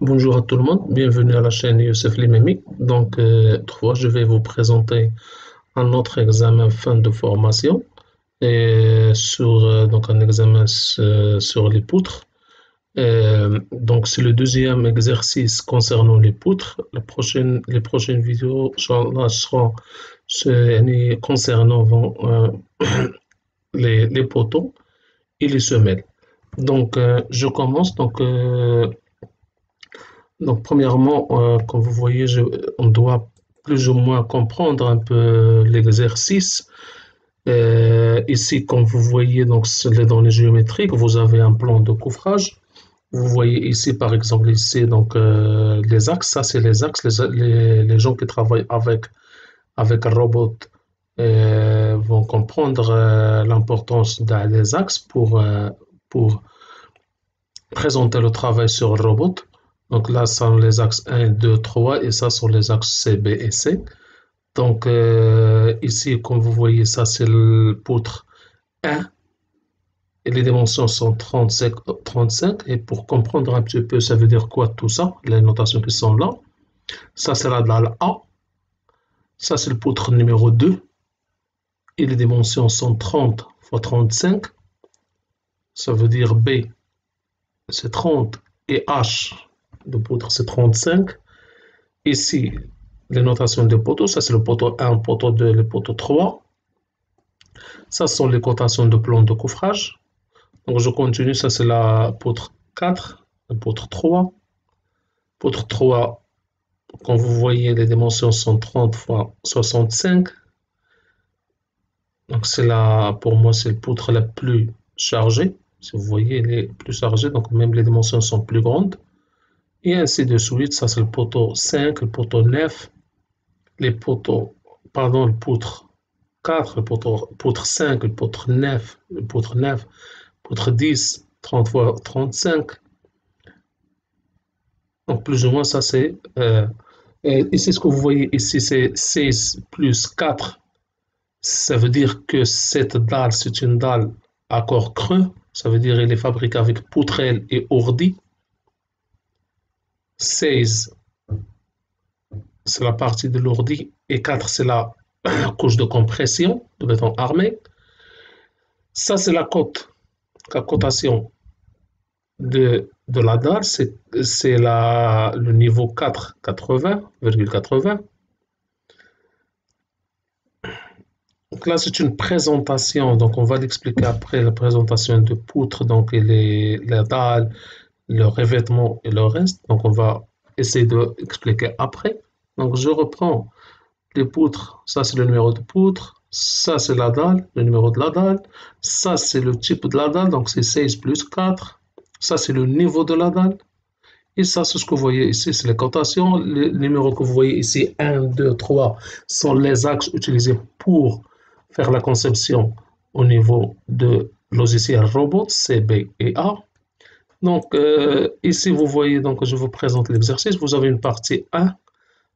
Bonjour à tout le monde, bienvenue à la chaîne Youssef Limemi. Toutefois, je vais vous présenter un autre examen fin de formation et sur un examen sur les poutres. C'est le deuxième exercice concernant les poutres. Les prochaines vidéos Inch'Allah, seront concernant les poteaux et les semelles. Je commence. Premièrement, comme vous voyez, on doit plus ou moins comprendre un peu l'exercice. Ici, comme vous voyez, sur les données géométriques, vous avez un plan de couvrage. Vous voyez ici, par exemple, ici, les axes. Ça, c'est les axes. Les gens qui travaillent avec un robot vont comprendre l'importance des axes pour présenter le travail sur le robot. Donc là, ce sont les axes 1, 2, 3 et ça sont les axes C, B et C. Ici, comme vous voyez, ça c'est le poutre 1 et les dimensions sont 35. Et pour comprendre un petit peu, ça veut dire quoi tout ça, les notations qui sont là. Ça c'est la dalle A. Ça c'est le poutre numéro 2 et les dimensions sont 30 fois 35. Ça veut dire B c'est 30 et H de poutre c'est 35. Ici, les notations de poteaux, ça c'est le poteau 1, poteau 2, le poteau 3. Ça sont les cotations de plan de couvrage. Donc je continue, ça c'est la poutre 4, le poutre 3. Poutre 3, comme vous voyez, les dimensions sont 30 fois 65. Donc c'est là, pour moi, c'est le poutre la plus chargée. Si vous voyez, elle est plus chargée, donc même les dimensions sont plus grandes. Et ainsi de suite, ça c'est le poteau 5, le poteau 9, le poutre 4, le poutre 5, le poutre 9, poutre 10, 30 fois 35. Donc plus ou moins ça c'est... ici ce que vous voyez ici c'est 16 plus 4. Ça veut dire que cette dalle c'est une dalle à corps creux. Ça veut dire qu'elle est fabriquée avec poutrelle et ordi. 16 c'est la partie de l'ordi et 4 c'est la couche de compression de béton armé. Ça c'est la cotation de la dalle, c'est le niveau 4, 80,80. Donc là, c'est une présentation, donc on va l'expliquer après la présentation de poutres, donc et la dalle, le revêtement et le reste. Donc on va essayer d'expliquer après. Donc je reprends les poutres, ça c'est le numéro de poutre, ça c'est la dalle, le numéro de la dalle, ça c'est le type de la dalle, donc c'est 16 plus 4. Ça, c'est le niveau de la dalle. Et ça, c'est ce que vous voyez ici, c'est les cotations. Les numéros que vous voyez ici, 1, 2, 3, sont les axes utilisés pour faire la conception au niveau de logiciel robot, C, B et A. Ici, vous voyez, je vous présente l'exercice. Vous avez une partie 1,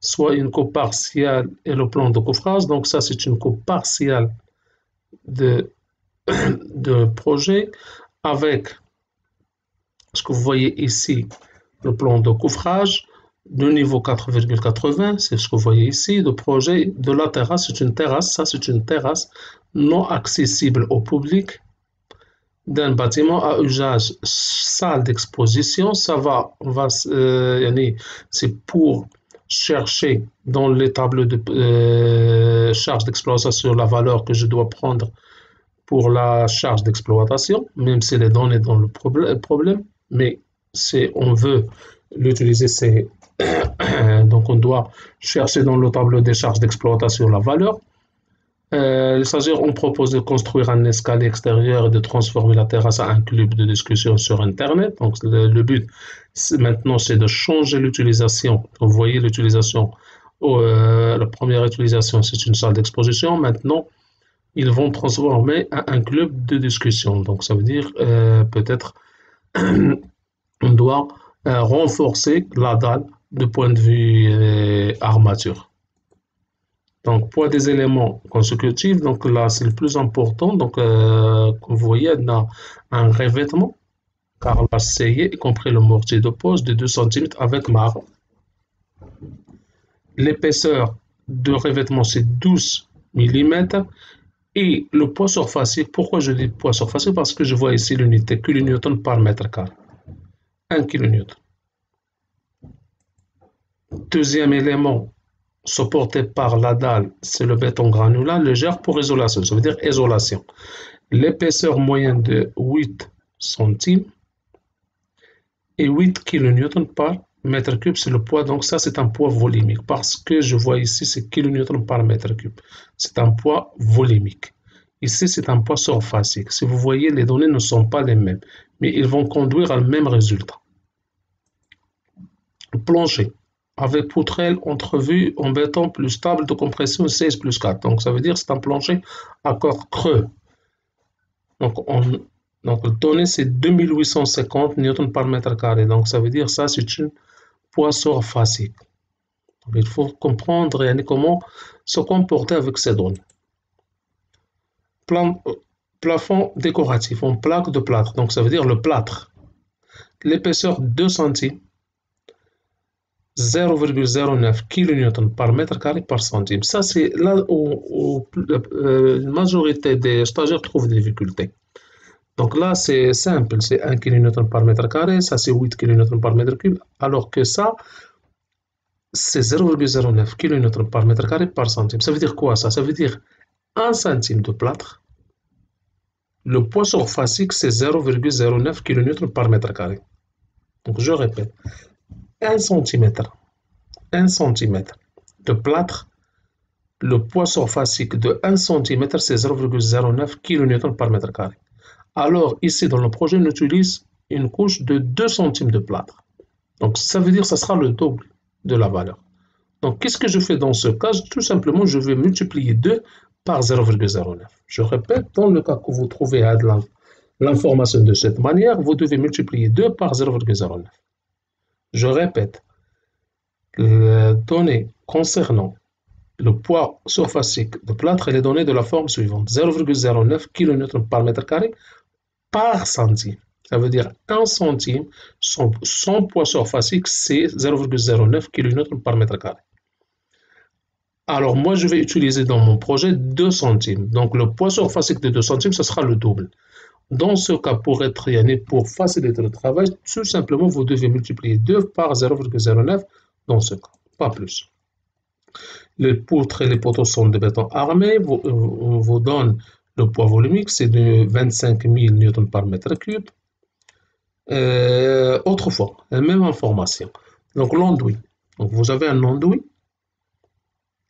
soit une coupe partielle et le plan de couvrage. Donc, ça, c'est une coupe partielle de projet avec ce que vous voyez ici, le plan de couvrage, de niveau 4,80, c'est ce que vous voyez ici, le projet de la terrasse, c'est une terrasse, ça c'est une terrasse non accessible au public d'un bâtiment à usage salle d'exposition. C'est pour chercher dans les tableaux de charge d'exploitation la valeur que je dois prendre pour la charge d'exploitation, même si les données dans le problème, mais si on veut l'utiliser, donc on doit chercher dans le tableau des charges d'exploitation la valeur. Les stagiaires ont proposé de construire un escalier extérieur et de transformer la terrasse à un club de discussion sur Internet. Donc le but maintenant, c'est de changer l'utilisation. Vous voyez l'utilisation, la première utilisation, c'est une salle d'exposition. Maintenant, ils vont transformer un club de discussion. Donc ça veut dire peut-être on doit renforcer la dalle de point de vue armature. Donc pour des éléments consécutifs, donc là c'est le plus important. Comme vous voyez, on a un revêtement. carrelage scié, y compris le mortier de pose de 2 cm avec marbre. L'épaisseur de revêtement, c'est 12 mm. Et le poids surfacique, pourquoi je dis poids surfacique? Parce que je vois ici l'unité kN par mètre carré. 1 kN. Deuxième élément, supporté par la dalle, c'est le béton granulat légère pour isolation, ça veut dire isolation. L'épaisseur moyenne de 8 centimes et 8 kN par mètre cube, c'est le poids. Donc ça, c'est un poids volumique parce que je vois ici, c'est kN par mètre cube. C'est un poids volumique. Ici, c'est un poids surfacique. Si vous voyez, les données ne sont pas les mêmes, mais ils vont conduire au même résultat. Plancher avec poutrelle entrevue en béton plus stable de compression 16 plus 4. Donc ça veut dire que c'est un plancher à corps creux. Donc le donné c'est 2850 newtons par mètre carré. Donc ça veut dire ça c'est une poids surfacique. Donc, il faut comprendre comment se comporter avec ces données. Plafond décoratif en plaque de plâtre. Donc ça veut dire le plâtre. L'épaisseur 2 centimes. 0,09 kN par mètre carré par centime. Ça, c'est là où la majorité des stagiaires trouvent des difficultés. Donc là, c'est simple, c'est 1 kN par mètre carré, ça c'est 8 kN par mètre cube, alors que ça, c'est 0,09 kN par mètre carré par centime. Ça veut dire quoi ça? Ça veut dire 1 centime de plâtre, le poids surfacique c'est 0,09 kN par mètre carré. Donc je répète, 1 cm de plâtre, le poids surfacique de 1 cm, c'est 0,09 kN par mètre carré. Alors, ici, dans le projet, on utilise une couche de 2 centimes de plâtre. Donc, ça veut dire que ça sera le double de la valeur. Donc, qu'est-ce que je fais dans ce cas? Tout simplement, je vais multiplier 2 par 0,09. Je répète, dans le cas que vous trouvez l'information de cette manière, vous devez multiplier 2 par 0,09. Je répète, les données concernant le poids surfacique de plâtre, elle est donnée de la forme suivante, 0,09 kN par mètre carré par centime. Ça veut dire 1 centime, son poids surfacique, c'est 0,09 kN par mètre carré. Alors moi, je vais utiliser dans mon projet 2 centimes. Donc le poids surfacique de 2 centimes, ce sera le double. Dans ce cas, pour faciliter le travail, tout simplement, vous devez multiplier 2 par 0,09 dans ce cas, pas plus. Les poutres et les poteaux sont de béton armé, on vous donne le poids volumique, c'est de 25 000 newtons par mètre cube. Autrefois, la même information. Donc l'enduit. Donc vous avez un enduit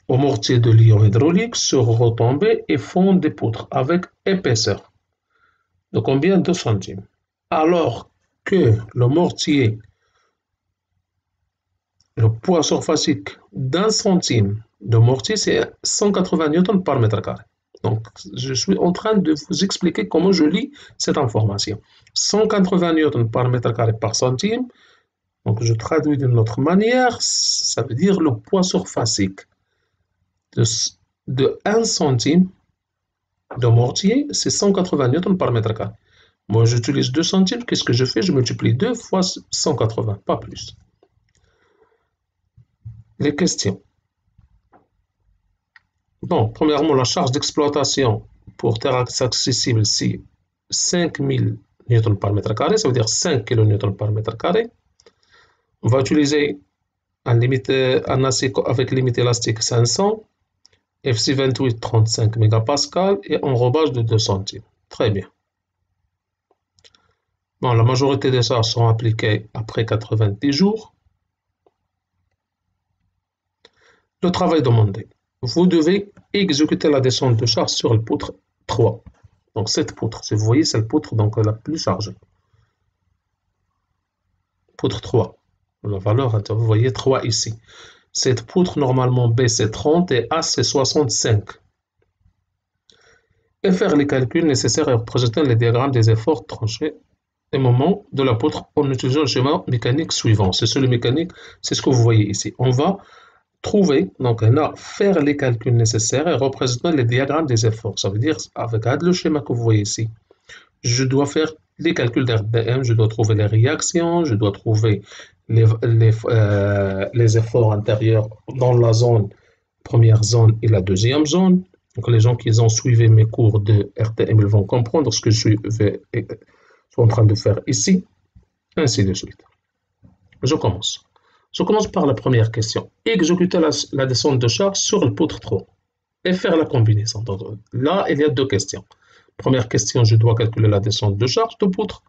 au mortier de liant hydraulique sur retombée et fond des poutres avec épaisseur. De combien? 2 centimes. Alors que le mortier, le poids surfacique d'1 centime de mortier, c'est 180 newtons par mètre carré. Donc, je suis en train de vous expliquer comment je lis cette information. 180 newtons par mètre carré par centime. Donc, je traduis d'une autre manière. Ça veut dire le poids surfacique de 1 centime de mortier, c'est 180 newtons par mètre carré. Moi, j'utilise 2 centimes. Qu'est-ce que je fais? Je multiplie 2 fois 180, pas plus. Les questions. Bon, premièrement, la charge d'exploitation pour terre accessible, c'est 5000 newtons par mètre carré, ça veut dire 5 kN par mètre carré. On va utiliser un acier avec limite élastique 500, FC28 35 mégapascal et enrobage de 2 centimes. Très bien. Bon, la majorité des charges sont appliquées après 90 jours. Le travail demandé. Vous devez exécuter la descente de charge sur le poutre 3. Donc cette poutre, si vous voyez, c'est la poutre donc, la plus chargée. Poutre 3. La valeur, vous voyez 3 ici. Cette poutre, normalement, B c'est 30 et A c'est 65. Et faire les calculs nécessaires et représenter les diagrammes des efforts tranchés et moments de la poutre en utilisant le schéma mécanique suivant. C'est celui mécanique, c'est ce que vous voyez ici. On va trouver, donc on a faire les calculs nécessaires et représenter les diagrammes des efforts. Ça veut dire, avec le schéma que vous voyez ici, je dois faire les calculs d'RDM, je dois trouver les réactions, je dois trouver les efforts intérieurs dans la zone, première zone et la deuxième zone. Donc, les gens qui ont suivi mes cours de RTM, ils vont comprendre ce que je suis en train de faire ici, ainsi de suite. Je commence. Je commence par la première question. Exécuter la descente de charge sur le poutre 3 et faire la combinaison. Donc, là, il y a deux questions. Première question, je dois calculer la descente de charge de poutre.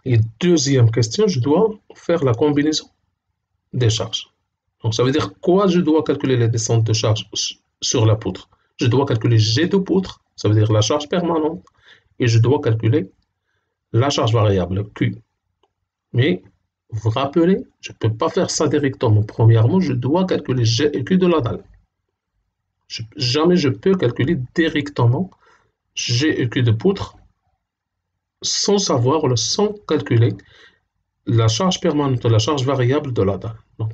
Et deuxième question, je dois faire la combinaison des charges. Donc, ça veut dire quoi? Je dois calculer les descentes de charge sur la poutre. Je dois calculer G de poutre, ça veut dire la charge permanente, et je dois calculer la charge variable Q. Mais vous vous rappelez, je ne peux pas faire ça directement. Premièrement, je dois calculer G et Q de la dalle. Jamais je peux calculer directement G et Q de poutre sans savoir, sans calculer la charge permanente et la charge variable de la dalle. Donc,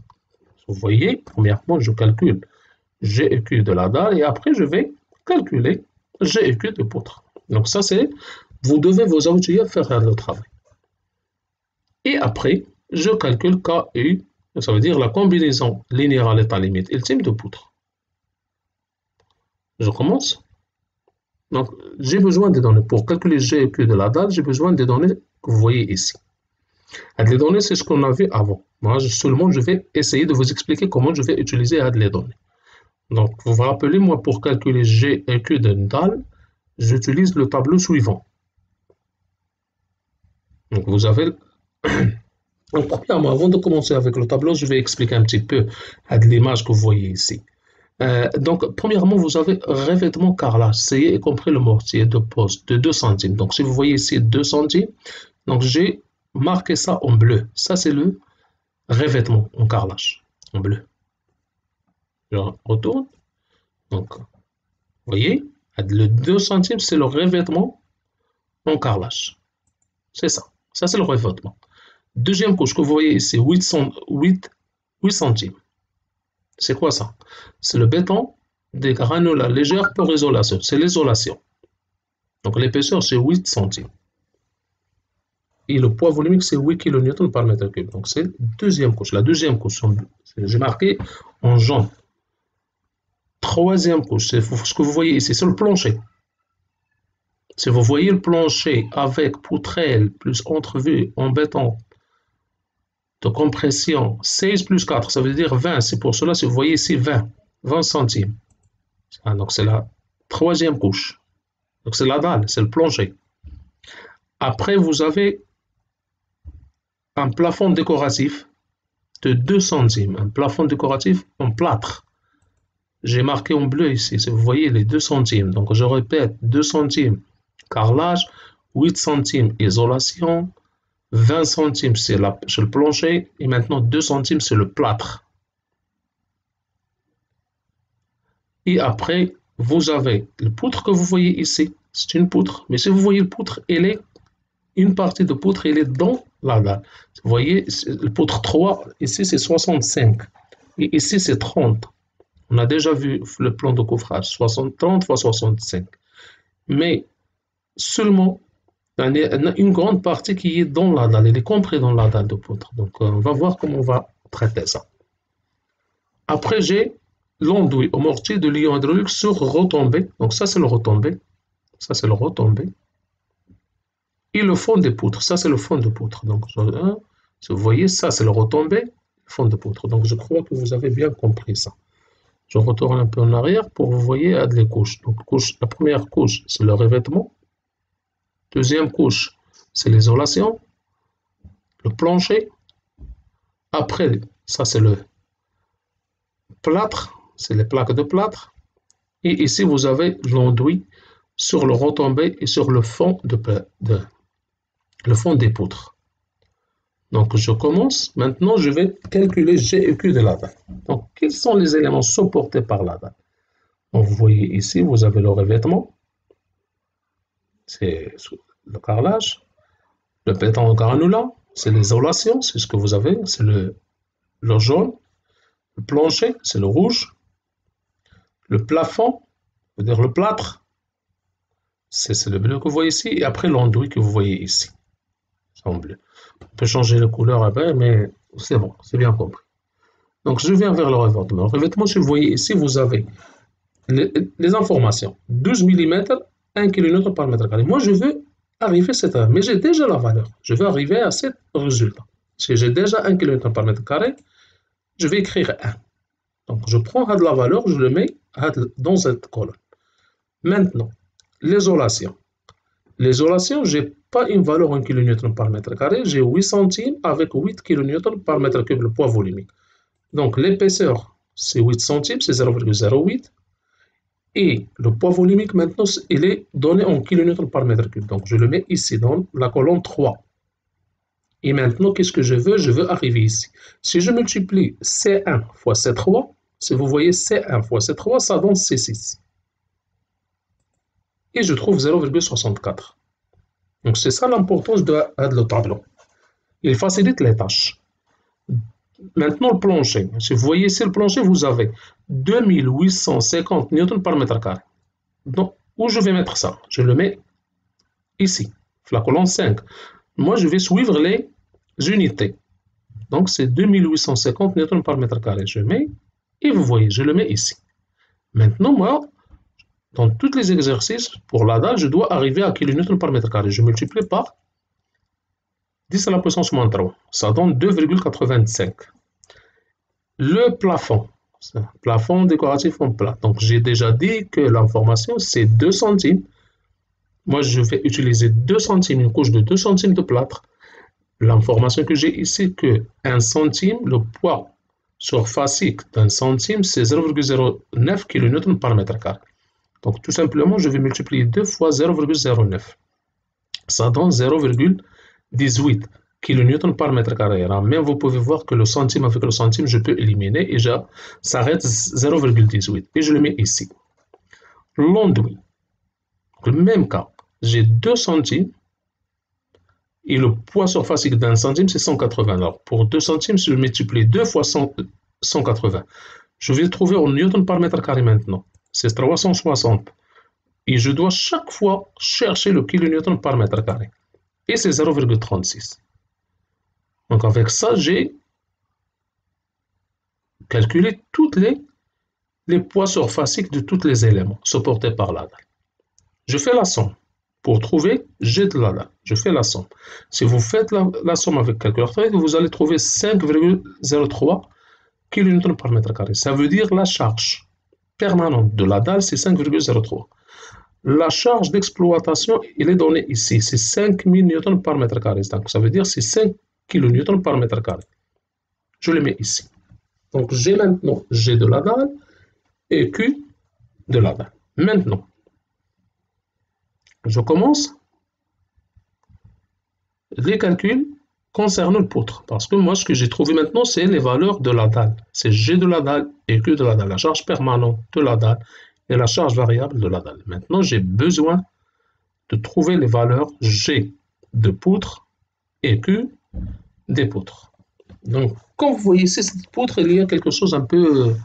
vous voyez, premièrement, je calcule G et Q de la dalle et après, je vais calculer G et Q de poutre. Donc, ça, c'est, vous devez vous outiller à faire le travail. Et après, je calcule K et U, ça veut dire la combinaison linéaire à l'état limite ultime de poutre. Je commence. Donc, j'ai besoin des données. Pour calculer G et Q de la dalle, j'ai besoin des données que vous voyez ici. Les données, c'est ce qu'on a vu avant. Moi, seulement, je vais essayer de vous expliquer comment je vais utiliser les données. Donc, vous vous rappelez, moi, pour calculer G et Q d'une dalle, j'utilise le tableau suivant. Donc, vous avez... Donc, premièrement, avant de commencer avec le tableau, je vais expliquer un petit peu l'image que vous voyez ici. Donc, premièrement, vous avez revêtement carrelage, c'est y compris le mortier de poste de 2 centimes. Donc, si vous voyez ici 2 centimes, donc j'ai marqué ça en bleu. Ça, c'est le revêtement en carrelage, en bleu. Je retourne. Donc, vous voyez, le 2 centimes, c'est le revêtement en carrelage. C'est ça. Ça, c'est le revêtement. Deuxième couche que vous voyez ici, 8 centimes. C'est quoi ça? C'est le béton des granulats légers pour isolation. C'est l'isolation. Donc l'épaisseur, c'est 8 centimes. Et le poids volumique, c'est 8 kN par mètre cube. Donc c'est la deuxième couche. La deuxième couche, j'ai marqué en jaune. Troisième couche, c'est ce que vous voyez ici, c'est le plancher. Si vous voyez le plancher avec poutrelle plus entrevue en béton de compression 16 plus 4, ça veut dire 20. C'est pour cela, si vous voyez ici 20 centimes. Donc c'est la troisième couche. Donc c'est la dalle, c'est le plancher. Après, vous avez un plafond décoratif de 2 centimes. Un plafond décoratif en plâtre. J'ai marqué en bleu ici, si vous voyez les 2 centimes. Donc je répète, 2 centimes carrelage, 8 centimes isolation, 20 centimes c'est le plancher et maintenant 2 centimes c'est le plâtre. Et après, vous avez le poutre que vous voyez ici. C'est une poutre, mais si vous voyez le poutre, une partie de poutre, elle est dans la dalle. Vous voyez, le poutre 3, ici c'est 65 et ici c'est 30. On a déjà vu le plan de coffrage, 30 fois 65. Mais seulement, il y a une grande partie qui est dans la dalle, elle est comprise dans la dalle de poutre. Donc, on va voir comment on va traiter ça. Après, j'ai l'enduit au mortier de liant hydraulique sur retombé. Donc, ça, c'est le retombé. Ça, c'est le retombé. Et le fond des poutres. Ça, c'est le fond de poutre. Donc, vous voyez, ça, c'est le retombé, le fond de poutre. Donc, je crois que vous avez bien compris ça. Je retourne un peu en arrière pour vous voyez les couches. Donc, la première couche, c'est le revêtement. Deuxième couche, c'est l'isolation. Le plancher. Après, ça, c'est le plâtre. C'est les plaques de plâtre. Et ici, vous avez l'enduit sur le retombé et sur le fond, le fond des poutres. Donc, je commence. Maintenant, je vais calculer G et Q de la dalle. Donc, quels sont les éléments supportés par la dalle? Donc, vous voyez ici, vous avez le revêtement. C'est le carrelage. Le béton en granulat, c'est l'isolation, c'est ce que vous avez, c'est le jaune. Le plancher, c'est le rouge. Le plafond, c'est-à-dire le plâtre. C'est le bleu que vous voyez ici, et après l'enduit que vous voyez ici, en bleu. On peut changer la couleur après, mais c'est bon, c'est bien compris. Donc, je viens vers le revêtement. Le revêtement, si vous voyez ici, vous avez les informations. 12 mm, 1 kN par mètre carré. Moi, je veux arriver à cette valeur, mais j'ai déjà la valeur. Je veux arriver à ce résultat. Si j'ai déjà 1 kN par mètre carré, je vais écrire 1. Donc, je prends de la valeur, je le mets dans cette colonne. Maintenant, l'isolation. L'isolation, je n'ai pas une valeur en kN par mètre carré, j'ai 8 centimes avec 8 kN par mètre cube, le poids volumique. Donc, l'épaisseur, c'est 8 centimes, c'est 0,08. Et le poids volumique, maintenant, il est donné en kN par mètre cube. Donc, je le mets ici dans la colonne 3. Et maintenant, qu'est-ce que je veux? Je veux arriver ici. Si je multiplie C1 fois C3, si vous voyez C1 fois C3, ça donne C6. Et je trouve 0,64. Donc, c'est ça l'importance de le tableau. Il facilite les tâches. Maintenant, le plancher. Si vous voyez ici le plancher, vous avez 2850 newtons par mètre carré. Donc, où je vais mettre ça? Je le mets ici, la colonne 5. Moi, je vais suivre les unités. Donc, c'est 2850 newtons par mètre carré. Je mets, et vous voyez, je le mets ici. Maintenant, moi, dans tous les exercices, pour la dalle, je dois arriver à kN par mètre carré. Je multiplie par 10 à la puissance moins 3. Ça donne 2,85. Le plafond. Plafond décoratif en plat. Donc, j'ai déjà dit que l'information, c'est 2 centimes. Moi, je vais utiliser 2 centimes, une couche de 2 centimes de plâtre. L'information que j'ai ici, que 1 centime, le poids surfacique d'un centime, c'est 0,09 kN par mètre carré. Donc, tout simplement, je vais multiplier 2 fois 0,09. Ça donne 0,18 kN par mètre carré. Alors, même vous pouvez voir que le centime avec le centime, je peux éliminer et ça reste 0,18. Et je le mets ici. L'enduit. Le même cas. J'ai 2 centimes et le poids surfacique d'un centime, c'est 180. Alors, pour 2 centimes, si je multiplie 2 fois 180, je vais trouver en newton par mètre carré maintenant. C'est 360. Et je dois chaque fois chercher le kilonewton par mètre carré. Et c'est 0,36. Donc, avec ça, j'ai calculé tous les poids surfaciques de tous les éléments supportés par la dalle. Je fais la somme. Pour trouver G de la dalle, je fais la somme. Si vous faites la somme avec calculateur, vous allez trouver 5,03 kN par mètre carré. Ça veut dire la charge permanente de la dalle, c'est 5,03. La charge d'exploitation, elle est donnée ici, c'est 5000 N par mètre carré. Donc, ça veut dire c'est 5 kN par mètre carré. Je le mets ici. Donc, j'ai maintenant G de la dalle et Q de la dalle. Maintenant, je commence les calculs concernant le poutre. Parce que moi, ce que j'ai trouvé maintenant, c'est les valeurs de la dalle. C'est G de la dalle et Q de la dalle. La charge permanente de la dalle et la charge variable de la dalle. Maintenant, j'ai besoin de trouver les valeurs G de poutre et Q des poutres. Donc, comme vous voyez ici, cette poutre, il y a quelque chose un peu...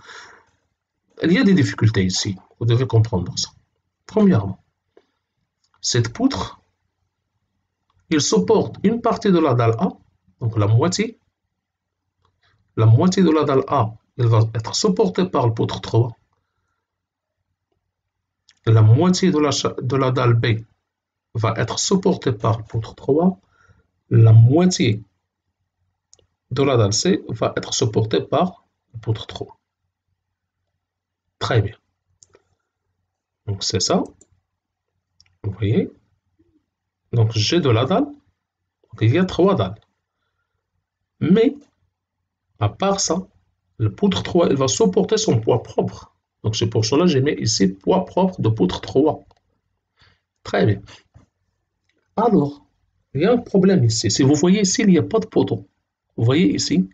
Il y a des difficultés ici. Vous devez comprendre ça. Premièrement, cette poutre, il supporte une partie de la dalle A, donc la moitié. La moitié de la dalle A, elle va être supportée par le poutre 3. La moitié de la dalle B va être supportée par le poutre 3. La moitié de la dalle C va être supportée par le poutre 3. Très bien. Donc c'est ça. Vous voyez. Donc j'ai de la dalle. Donc, il y a 3 dalles. Mais, à part ça, le poutre 3, il va supporter son poids propre. Donc c'est pour cela que j'ai mis ici poids propre de poutre 3. Très bien. Alors, il y a un problème ici. Si vous voyez ici, il n'y a pas de poteau. Vous voyez ici,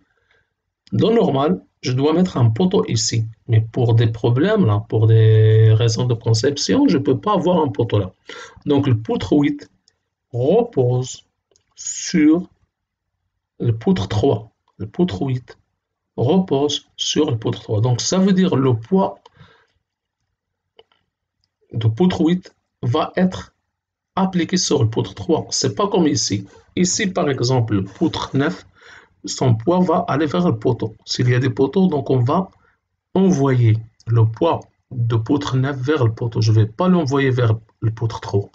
dans le normal, je dois mettre un poteau ici. Mais pour des problèmes, là, pour des raisons de conception, je ne peux pas avoir un poteau là. Donc le poutre 8 repose sur le poutre 3. Le poutre 8 repose sur le poutre 3. Donc ça veut dire le poids de poutre 8 va être appliquer sur le poutre 3. C'est pas comme ici. Ici, par exemple, le poutre 9, son poids va aller vers le poteau. S'il y a des poteaux, donc on va envoyer le poids de poutre 9 vers le poteau. Je ne vais pas l'envoyer vers le poutre 3.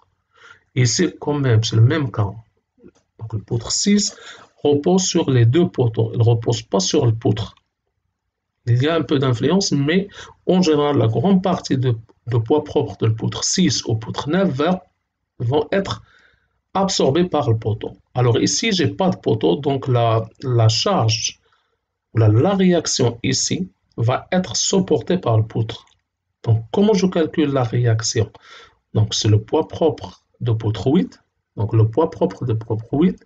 Ici, quand même, c'est le même cas. Donc, le poutre 6 repose sur les deux poteaux. Il ne repose pas sur le poutre. Il y a un peu d'influence, mais en général, la grande partie de poids propre de le poutre 6 au poutre 9 vont être absorbés par le poteau. Alors ici, je n'ai pas de poteau, donc la charge, la réaction ici va être supportée par le poutre. Donc comment je calcule la réaction? Donc c'est le poids propre de poutre 8, donc le poids propre de poutre 8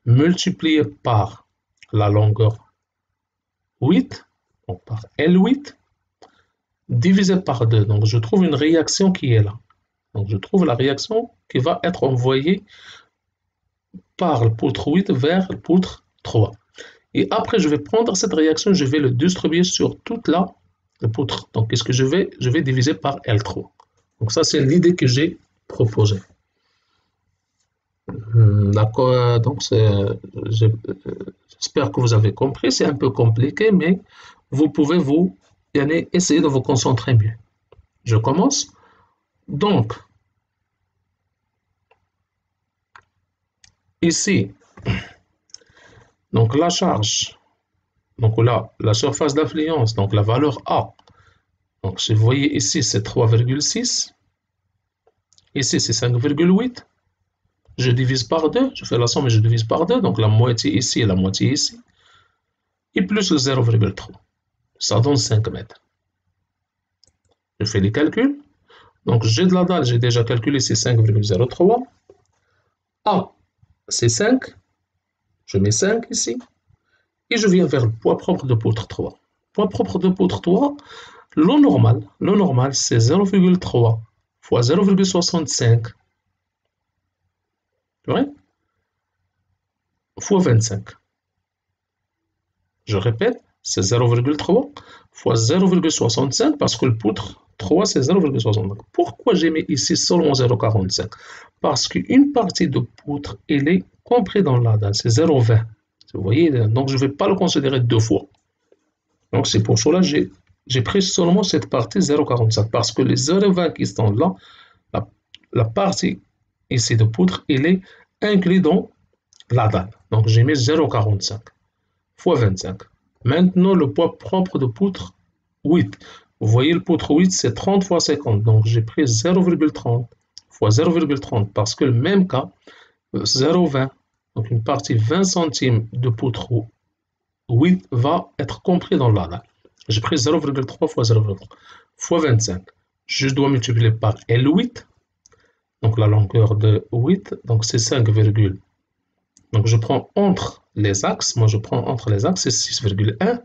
multiplié par la longueur 8, donc par L8, divisé par 2. Donc je trouve une réaction qui est là. Donc je trouve la réaction qui va être envoyée par le poutre 8 vers le poutre 3. Et après, je vais prendre cette réaction, je vais le distribuer sur toute le poutre. Donc, qu'est-ce que je vais? Je vais diviser par L3. Donc, ça, c'est l'idée que j'ai proposée. D'accord, donc j'espère que vous avez compris. C'est un peu compliqué, mais vous pouvez essayer de vous concentrer mieux. Je commence. Donc, ici, donc la charge, donc là, la surface d'influence, donc la valeur A. Donc, si vous voyez ici, c'est 3,6. Ici, c'est 5,8. Je divise par 2. Je fais la somme et je divise par 2. Donc, la moitié ici et la moitié ici. Et plus le 0,3. Ça donne 5 mètres. Je fais les calculs. Donc, j'ai de la dalle. J'ai déjà calculé, c'est 5,03. A, c'est 5. Je mets 5 ici. Et je viens vers le poids propre de poutre 3. Poids propre de poutre 3, le normal, c'est 0,3 fois 0,65 fois 25. Je répète, c'est 0,3 fois 0,65 parce que le poutre 3, c'est 0,65. Pourquoi j'ai mis ici seulement 0,45? Parce qu'une partie de poutre, elle est comprise dans la dalle, c'est 0,20. Vous voyez, donc je ne vais pas le considérer deux fois. Donc c'est pour cela que j'ai pris seulement cette partie 0,45 parce que les 0,20 qui sont là, la partie ici de poutre, elle est incluse dans la dalle. Donc j'ai mis 0,45 fois 25. Maintenant le poids propre de poutre 8. Vous voyez le poutre 8 c'est 30 fois 50. Donc j'ai pris 0,30 fois 0,30 parce que le même cas, 0,20. Donc une partie 20 centimes de poutre 8 va être compris dans la dalle. J'ai pris 0,3 fois 0,3 fois 25. Je dois multiplier par L8. Donc la longueur de 8, donc c'est 5, donc je prends entre les axes, moi je prends entre les axes, c'est 6,1.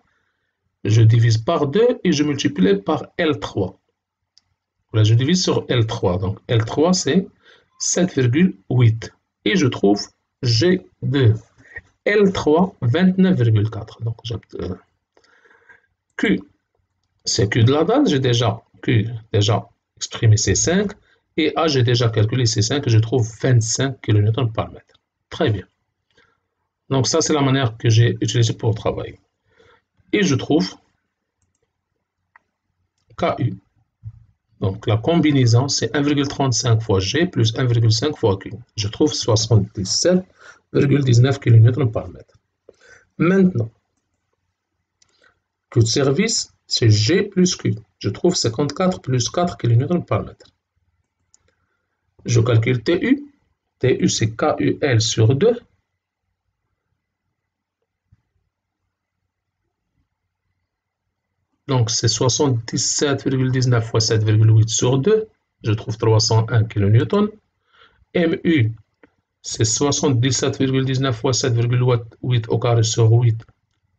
Je divise par 2 et je multiplie par L3. Là, je divise sur L3, donc L3 c'est 7,8. Et je trouve G de L3, 29,4. Donc Q, c'est Q de la dalle, j'ai déjà Q, déjà exprimé c'est 5. Et A, j'ai déjà calculé ces 5, je trouve 25 kN par mètre. Très bien. Donc ça, c'est la manière que j'ai utilisée pour travailler. Et je trouve KU. Donc la combinaison, c'est 1,35 fois G plus 1,5 fois Q. Je trouve 77,19 kN par mètre. Maintenant, Q de service, c'est G plus Q. Je trouve 54 plus 4 kN par mètre. Je calcule TU. TU, c'est KUL sur 2. Donc, c'est 77,19 fois 7,8 sur 2. Je trouve 301 kN. MU, c'est 77,19 fois 7,8 au carré sur 8.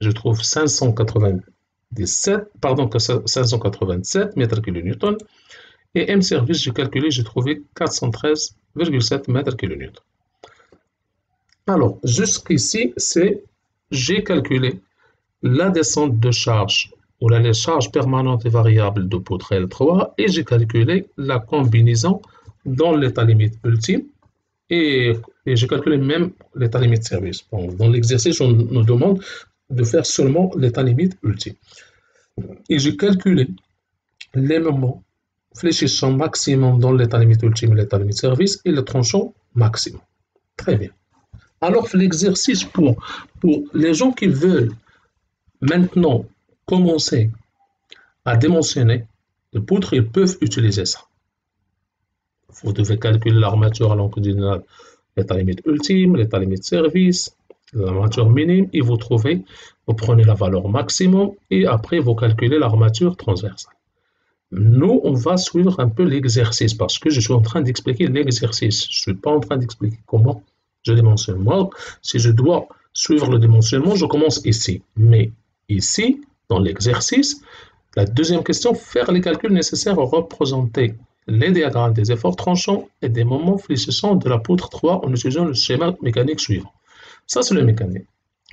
Je trouve 587 mètres kN. Et M service, j'ai calculé, j'ai trouvé 413,7 mètres kN. Alors, jusqu'ici, j'ai calculé la descente de charge ou les charges permanentes et variables de poutre L3 et j'ai calculé la combinaison dans l'état limite ultime et j'ai calculé même l'état limite de service. Bon, dans l'exercice, on nous demande de faire seulement l'état limite ultime. Et j'ai calculé les moments fléchissant maximum dans l'état limite ultime et l'état limite de service et le tranchant maximum. Très bien. Alors, l'exercice pour les gens qui veulent maintenant commencer à dimensionner les poutres, ils peuvent utiliser ça. Vous devez calculer l'armature longitudinale, l'état limite ultime, l'état limite de service, l'armature minime, et vous prenez la valeur maximum, et après vous calculez l'armature transversale. Nous, on va suivre un peu l'exercice, parce que je suis en train d'expliquer l'exercice. Je ne suis pas en train d'expliquer comment je dimensionne. Moi, si je dois suivre le dimensionnement, je commence ici. Mais ici, dans l'exercice, la deuxième question, faire les calculs nécessaires à représenter les diagrammes des efforts tranchants et des moments fléchissants de la poutre 3 en utilisant le schéma mécanique suivant. Ça, c'est le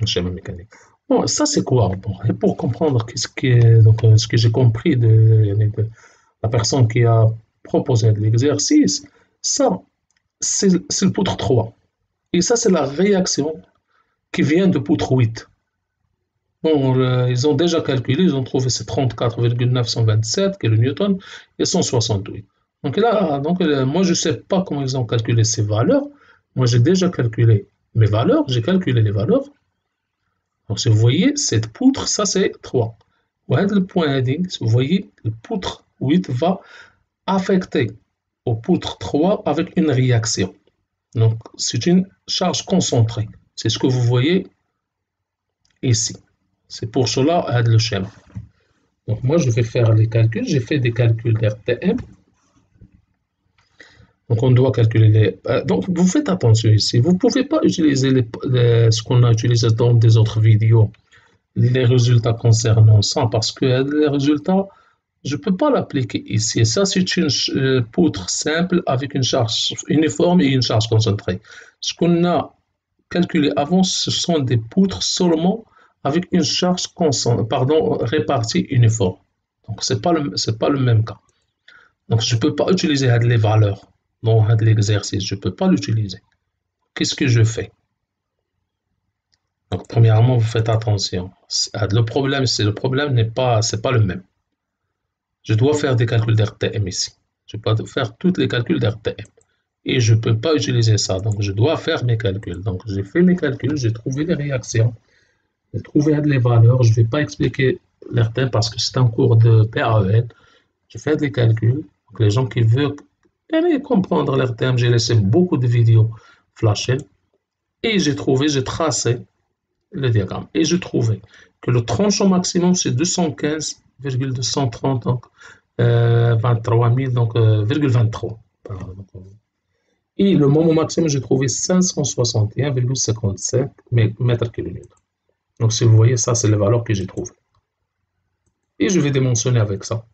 schéma mécanique. Bon, ça, c'est quoi? Bon, et pour comprendre ce que j'ai compris de la personne qui a proposé l'exercice, ça, c'est le poutre 3. Et ça, c'est la réaction qui vient de poutre 8. Bon, ils ont déjà calculé, ils ont trouvé c'est 34,927 kN et 168. Donc là, moi, je ne sais pas comment ils ont calculé ces valeurs. Moi, j'ai déjà calculé mes valeurs, j'ai calculé les valeurs. Donc, si vous voyez, cette poutre, ça, c'est 3. Le point heading, vous voyez, le poutre 8 va affecter au poutre 3 avec une réaction. Donc, c'est une charge concentrée. C'est ce que vous voyez ici. C'est pour cela le schéma. Donc, moi, je vais faire les calculs. J'ai fait des calculs d'RTM. Donc, on doit calculer les... donc, vous faites attention ici. Vous ne pouvez pas utiliser ce qu'on a utilisé dans des autres vidéos, les résultats concernant ça, parce que les résultats, je ne peux pas l'appliquer ici. Ça, c'est une poutre simple avec une charge uniforme et une charge concentrée. Ce qu'on a calculé avant, ce sont des poutres seulement avec une charge répartie uniforme. Donc, ce n'est pas le même cas. Donc, je ne peux pas utiliser les valeurs dans l'exercice. Je ne peux pas l'utiliser. Qu'est-ce que je fais? Donc, premièrement, vous faites attention. Le problème c'est pas le même. Je dois faire des calculs d'RTM ici. Je dois faire tous les calculs d'RTM. Et je ne peux pas utiliser ça. Donc, je dois faire mes calculs. Donc, j'ai fait mes calculs, j'ai trouvé les réactions, j'ai trouvé les valeurs. Je ne vais pas expliquer l'RTM parce que c'est un cours de PAEL. J'ai fait des calculs. Donc, les gens qui veulent comprendre l'RTM, j'ai laissé beaucoup de vidéos flashées. Et j'ai tracé le diagramme. Et j'ai trouvé que le tranchant maximum, c'est 215,230, donc 23 000, donc 23. Et le moment maximum, j'ai trouvé 561,57 mètres kilomètres. Donc, si vous voyez, ça, c'est les valeurs que j'ai trouvées. Et je vais dimensionner avec ça.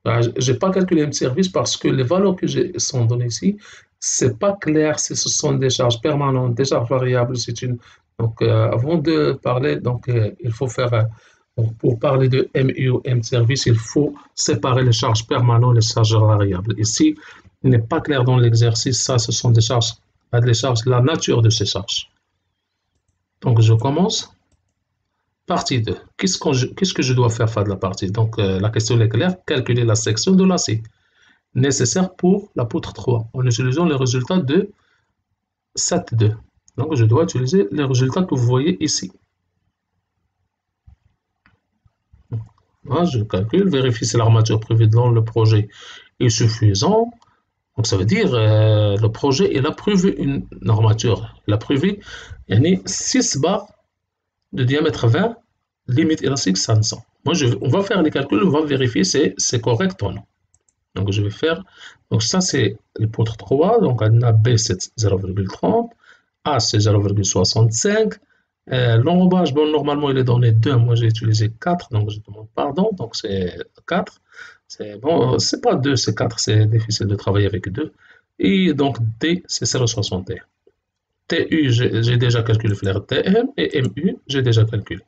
Je n'ai pas calculé un service parce que les valeurs que sont données ici, c'est pas clair si ce sont des charges permanentes, des charges variables. Donc, avant de parler, il faut faire, pour parler de MU ou M service, il faut séparer les charges permanentes et les charges variables. Ici, il n'est pas clair dans l'exercice, ça, ce sont des charges, la nature de ces charges. Donc, je commence. Partie 2. Qu'est-ce que je dois faire de la partie? Donc, la question est claire. Calculer la section de l'acier nécessaire pour la poutre 3 en utilisant les résultats de 7.2. Donc, je dois utiliser les résultats que vous voyez ici. Là, je calcule, vérifie si l'armature prévue dans le projet est suffisant. Donc, ça veut dire le projet, il a prévu une armature. Il a prévu 6 barres de diamètre 20, limite élastique 500. Moi, on va faire les calculs, on va vérifier si c'est correct ou non. Donc, je vais faire. Donc, ça, c'est le poutre 3. Donc, on a B, c'est 0,30. A, c'est 0,65. L'enrobage, bon, normalement, il est donné 2. Moi, j'ai utilisé 4. Donc, je demande pardon. Donc, c'est 4. C'est bon, c'est pas 2, c'est 4. C'est difficile de travailler avec 2. Et donc, D, c'est 0,61. TU, j'ai déjà calculé flair TM. Et MU, j'ai déjà calculé.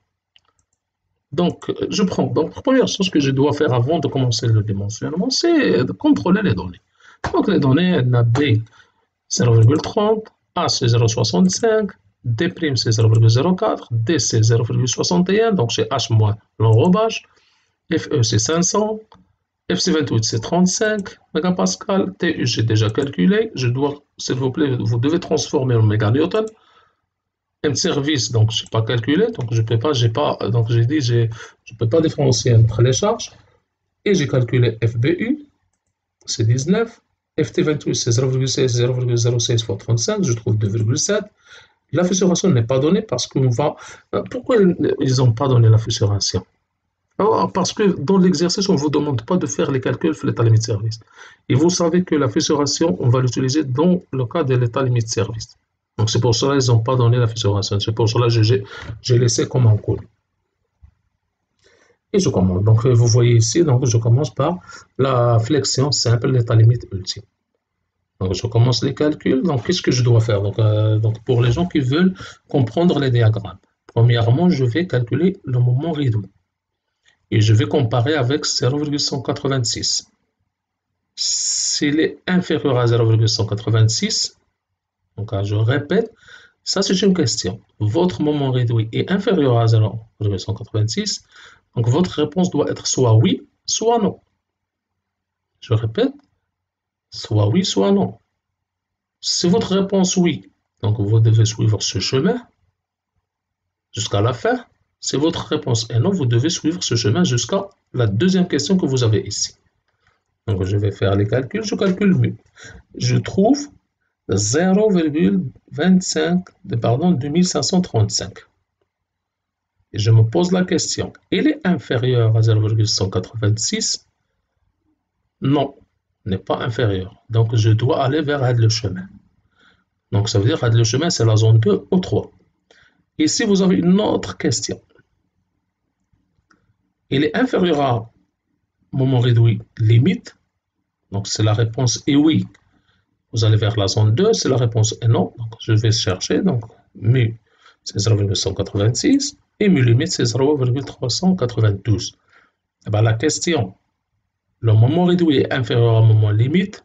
Donc, je prends. Donc, la première chose que je dois faire avant de commencer le dimensionnement, c'est de contrôler les données. Donc, les données, on a B, 0,30, A c'est 0,65, D' c'est 0,04, D c'est 0,61, donc j'ai H moins l'enrobage, FE c'est 500, FC28 c'est 35 mégapascal, TU j'ai déjà calculé, je dois, s'il vous plaît, vous devez transformer en méganewton. M service, donc je n'ai pas calculé, donc je peux pas, j'ai pas, donc j'ai dit, je peux pas différencier entre les charges, et j'ai calculé FBU, c'est 19, FT28 c'est 0,16, 0,06 fois 35, je trouve 2,7. La fissuration n'est pas donnée parce qu'on va, pourquoi ils n'ont pas donné la fissuration? Parce que dans l'exercice, on ne vous demande pas de faire les calculs sur l'état limite de service. Et vous savez que la fissuration, on va l'utiliser dans le cas de l'état limite de service. Donc c'est pour cela qu'ils n'ont pas donné la fissuration. C'est pour cela que j'ai laissé comme un code. Et je commence. Donc vous voyez ici, donc je commence par la flexion simple, l'état limite ultime. Donc je commence les calculs. Donc qu'est-ce que je dois faire? Donc pour les gens qui veulent comprendre les diagrammes. Premièrement, je vais calculer le moment réduit. Et je vais comparer avec 0,186. S'il est inférieur à 0,186, donc je répète, ça c'est une question. Votre moment réduit est inférieur à 0,186, donc votre réponse doit être soit oui, soit non. Je répète, soit oui, soit non. Si votre réponse oui, donc vous devez suivre ce chemin jusqu'à la fin. Si votre réponse est non, vous devez suivre ce chemin jusqu'à la deuxième question que vous avez ici. Donc je vais faire les calculs, je calcule mieux. Je trouve 0,25, pardon, 2535. Et je me pose la question, il est inférieur à 0,186? Non, n'est pas inférieur. Donc je dois aller vers le chemin. Donc ça veut dire que le chemin, c'est la zone 2 ou 3. Ici, vous avez une autre question. Il est inférieur à moment réduit limite. Donc c'est la réponse est oui. Vous allez vers la zone 2, si la réponse est non. Donc je vais chercher. Donc mu c'est 0,186 et mu limite c'est 0,392. Et bien, la question, le moment réduit est inférieur au moment limite.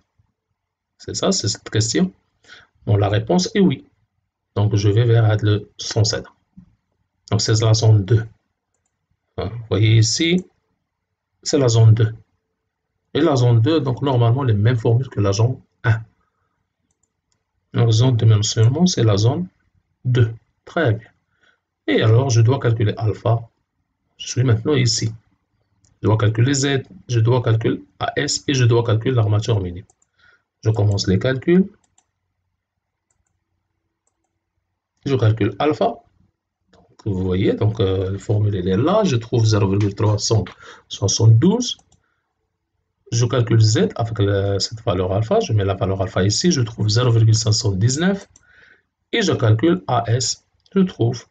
C'est ça, c'est cette question. Bon, la réponse est oui. Donc je vais vers le 107. Donc c'est la zone 2. Vous voyez ici, c'est la zone 2. Et la zone 2, donc normalement les mêmes formules que la zone 1. La zone de dimensionnement, c'est la zone 2. Très bien. Et alors, je dois calculer alpha. Je suis maintenant ici. Je dois calculer Z, je dois calculer AS et je dois calculer l'armature minime. Je commence les calculs. Je calcule alpha. Donc, vous voyez, donc la formule elle est là. Je trouve 0,372. Je calcule Z avec cette valeur alpha. Je mets la valeur alpha ici. Je trouve 0,519. Et je calcule AS. Je trouve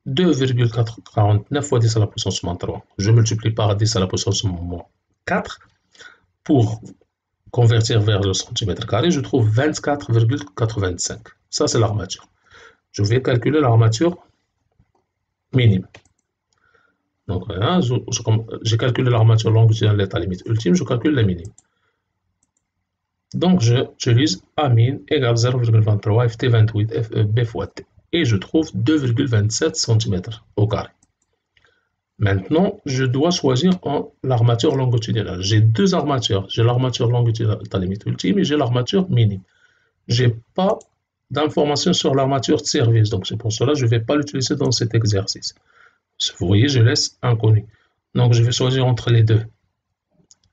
2,449 fois 10 à la puissance moins 3. Je multiplie par 10 à la puissance moins 4 pour convertir vers le centimètre carré. Je trouve 24,85. Ça, c'est l'armature. Je vais calculer l'armature minime. Donc, j'ai calculé l'armature longitudinale l'état limite ultime. Je calcule la minime. Donc, j'utilise A min égale 0,23 FT28 FEB fois T. Et je trouve 2,27 cm au carré. Maintenant, je dois choisir l'armature longitudinale. J'ai deux armatures. J'ai l'armature longitudinale à limite ultime et j'ai l'armature minime. Je n'ai pas d'informations sur l'armature de service. Donc, c'est pour cela que je ne vais pas l'utiliser dans cet exercice. Vous voyez, je laisse inconnu. Donc, je vais choisir entre les deux.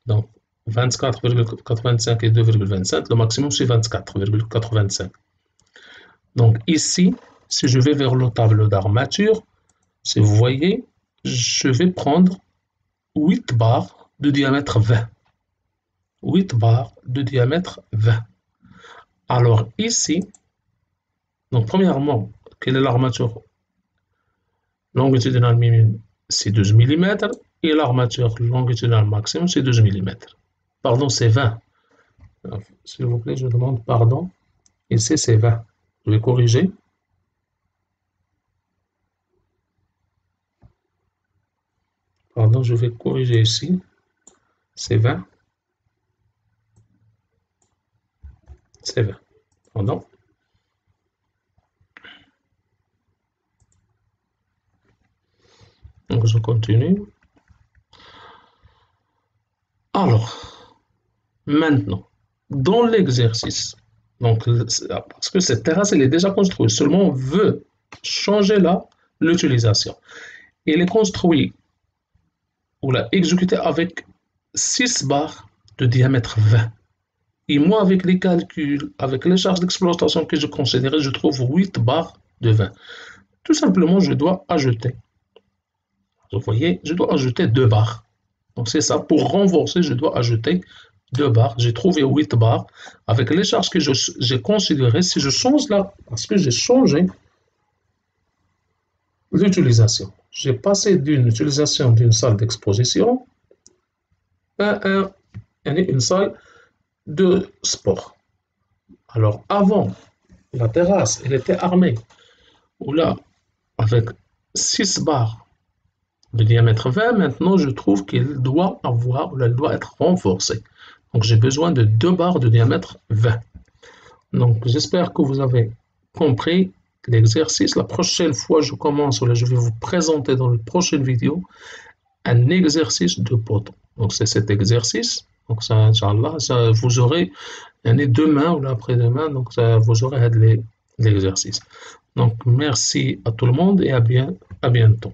Donc, 24,85 et 2,27. Le maximum, c'est 24,85. Donc, ici, si je vais vers le tableau d'armature, si vous voyez, je vais prendre 8 barres de diamètre 20. 8 barres de diamètre 20. Alors ici, donc premièrement, quelle est l'armature longitudinale minimum? C'est 12 mm et l'armature longitudinale maximum, c'est 12 mm. Pardon, c'est 20. S'il vous plaît, je demande pardon. Ici, c'est 20. Je vais corriger. Pardon, je vais corriger ici. C'est 20. C'est 20. Voilà. Donc, je continue. Alors, maintenant, dans l'exercice, donc, parce que cette terrasse, elle est déjà construite, seulement on veut changer là l'utilisation. Elle est construite ou l'a exécutée avec 6 barres de diamètre 20. Et moi, avec les calculs, avec les charges d'exploitation que je considérais, je trouve 8 barres de 20. Tout simplement, je dois ajouter. Vous voyez, je dois ajouter 2 barres. Donc c'est ça, pour renforcer, je dois ajouter 2 barres. J'ai trouvé 8 barres. Avec les charges que j'ai considérées, si je change là, parce que j'ai changé l'utilisation. J'ai passé d'une utilisation d'une salle d'exposition à une salle de sport. Alors avant, la terrasse, elle était armée. Ou là, avec 6 barres de diamètre 20, maintenant je trouve qu'elle doit avoir, ou elle doit être renforcée. Donc j'ai besoin de 2 barres de diamètre 20. Donc j'espère que vous avez compris l'exercice. La prochaine fois, je commence, ou là, je vais vous présenter dans la prochaine vidéo un exercice de poteau. Donc c'est cet exercice. Donc ça, Inch'Allah, ça vous aurez demain ou après-demain, donc ça vous aurez l'exercice. Donc merci à tout le monde et à bientôt.